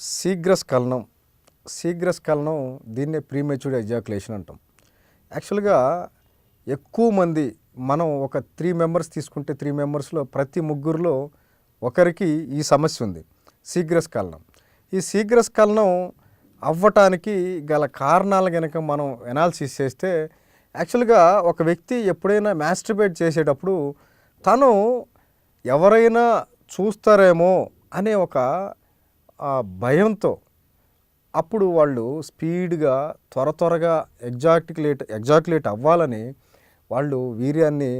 శీఘ్రస్ఖలనం శీఘ్రస్ఖలనం దీన్నే premature ejaculation అంటాం. యాక్చువల్గా ఎక్కువ మంది మనం ఒక 3 మెంబర్స్ తీసుకుంటే 3 మెంబర్స్లో ప్రతి ముగ్గురులో ఒకరికి ఈ సమస్య ఉంది, శీఘ్రస్ఖలనం. ఈ శీఘ్రస్ఖలనం అవ్వటానికి గల కారణాలు కనుక మనం ఎనాలిసిస్ చేస్తే యాక్చువల్గా ఒక వ్యక్తి ఎప్పుడైనా మాస్టర్బేట్ చేసేటప్పుడు తను ఎవరైనా చూస్తారేమో అనే ఒక భయంతో అప్పుడు వాళ్ళు స్పీడ్గా త్వరగా ఎగ్జాక్యులేట్ అవ్వాలని వాళ్ళు వీర్యాన్ని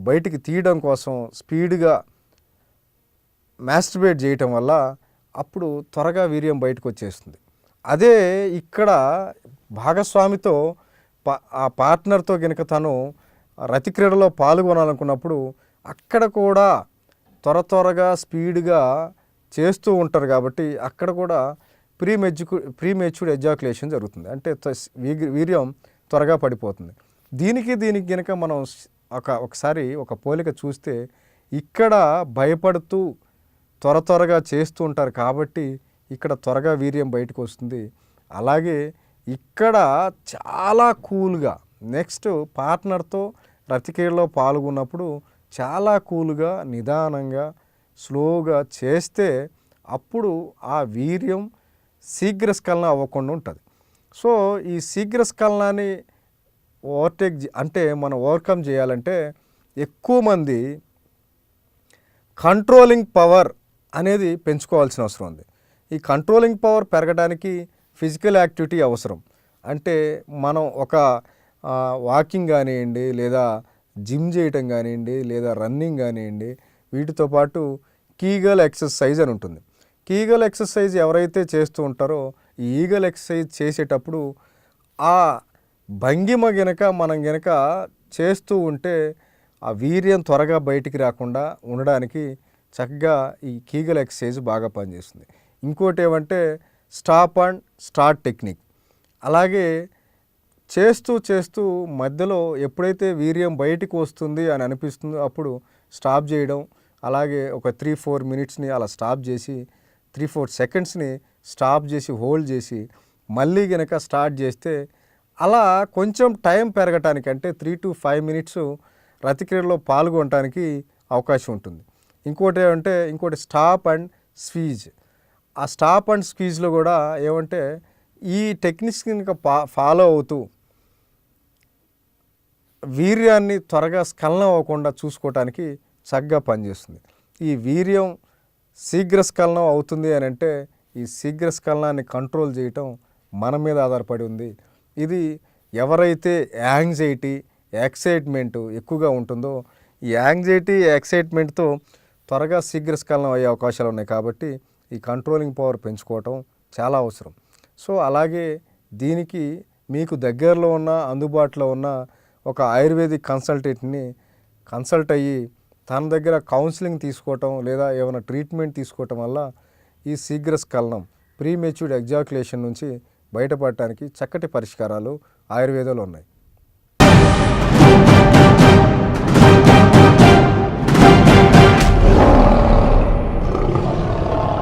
బయటికి తీయడం కోసం స్పీడ్గా మాస్టర్బేట్ చేయటం వల్ల అప్పుడు త్వరగా వీర్యం బయటకు వచ్చేస్తుంది. అదే ఇక్కడ భాగస్వామితో ఆ పార్ట్నర్తో కనుక తను రతిక్రీడలో పాల్గొనాలనుకున్నప్పుడు అక్కడ కూడా త్వరగా స్పీడ్గా చేస్తూ ఉంటారు కాబట్టి అక్కడ కూడా ప్రీమెచ్యూర్డ్ ఎజాక్యులేషన్ జరుగుతుంది. అంటే వీర్యం త్వరగా పడిపోతుంది. దీనికి కనుక మనం ఒకసారి ఒక పోలిక చూస్తే ఇక్కడ భయపడుతూ త్వరగా చేస్తూ ఉంటారు కాబట్టి ఇక్కడ త్వరగా వీర్యం బయటకు వస్తుంది. అలాగే ఇక్కడ చాలా కూల్గా నెక్స్ట్ పార్ట్నర్తో రతిక్రీడలో పాల్గొన్నప్పుడు చాలా కూల్గా నిదానంగా స్లోగా చేస్తే అప్పుడు ఆ వీర్యం శీఘ్రస్ఖలనం అవ్వకుండా ఉంటుంది. సో ఈ శీఘ్రస్ఖలనాన్ని మనం ఓవర్కమ్ చేయాలంటే ఎక్కువ మంది కంట్రోలింగ్ పవర్ అనేది పెంచుకోవాల్సిన అవసరం ఉంది. ఈ కంట్రోలింగ్ పవర్ పెరగడానికి ఫిజికల్ యాక్టివిటీ అవసరం. అంటే మనం ఒక వాకింగ్ కానివ్వండి, లేదా జిమ్ చేయటం కానివ్వండి, లేదా రన్నింగ్ కానివ్వండి, వీటితో పాటు కీగల్ ఎక్సర్సైజ్ అని ఉంటుంది. కీగల్ ఎక్సర్సైజ్ ఎవరైతే చేస్తూ ఉంటారో ఈ ఈగల్ ఎక్సర్సైజ్ చేసేటప్పుడు ఆ భంగిమ మనం గనక చేస్తూ ఉంటే ఆ వీర్యం త్వరగా బయటికి రాకుండా ఉండడానికి చక్కగా ఈ కీగల్ ఎక్సర్సైజ్ బాగా పనిచేస్తుంది. ఇంకోటి ఏమంటే స్టాప్ అండ్ స్టార్ట్ టెక్నిక్. అలాగే చేస్తూ మధ్యలో ఎప్పుడైతే వీర్యం బయటికి వస్తుంది అని అనిపిస్తుందో అప్పుడు స్టాప్ చేయడం, అలాగే ఒక 3-4 మినిట్స్ని అలా స్టాప్ చేసి 3-4 సెకండ్స్ని స్టాప్ చేసి హోల్డ్ చేసి మళ్ళీ గనక స్టార్ట్ చేస్తే అలా కొంచెం టైం పెరగటానికి అంటే 3-5 మినిట్స్ రతిక్రీడలో పాల్గొనడానికి అవకాశం ఉంటుంది. ఇంకోటి స్టాప్ అండ్ స్క్వీజ్. ఆ స్టాప్ అండ్ స్క్వీజ్లో కూడా ఏమంటే ఈ టెక్నిక్స్ కనుక ఫాలో అవుతూ వీర్యాన్ని త్వరగా స్ఖలనం అవ్వకుండా చూసుకోవటానికి చక్కగా పనిచేస్తుంది. ఈ వీర్యం శీఘ్రస్ఖలనం అవుతుంది అని అంటే ఈ శీఘ్రస్ఖలనాన్ని కంట్రోల్ చేయటం మన మీద ఆధారపడి ఉంది. ఇది ఎవరైతే యాంగ్జైటీ ఎక్సైట్మెంట్ ఎక్కువగా ఉంటుందో ఈ యాంగ్జైటీ ఎక్సైట్మెంట్తో త్వరగా శీఘ్రస్ఖలనం అయ్యే అవకాశాలు ఉన్నాయి. కాబట్టి ఈ కంట్రోలింగ్ పవర్ పెంచుకోవటం చాలా అవసరం. సో అలాగే దీనికి మీకు దగ్గరలో ఉన్న అందుబాటులో ఉన్న ఒక ఆయుర్వేదిక్ కన్సల్టెంట్ని కన్సల్ట్ అయ్యి తన దగ్గర కౌన్సిలింగ్ తీసుకోవటం లేదా ఏమైనా ట్రీట్మెంట్ తీసుకోవటం వల్ల ఈ శీఘ్రస్ఖలనం ప్రీమెచ్యూర్డ్ ఎజాక్యులేషన్ నుంచి బయటపడటానికి చక్కటి పరిష్కారాలు ఆయుర్వేదంలో ఉన్నాయి.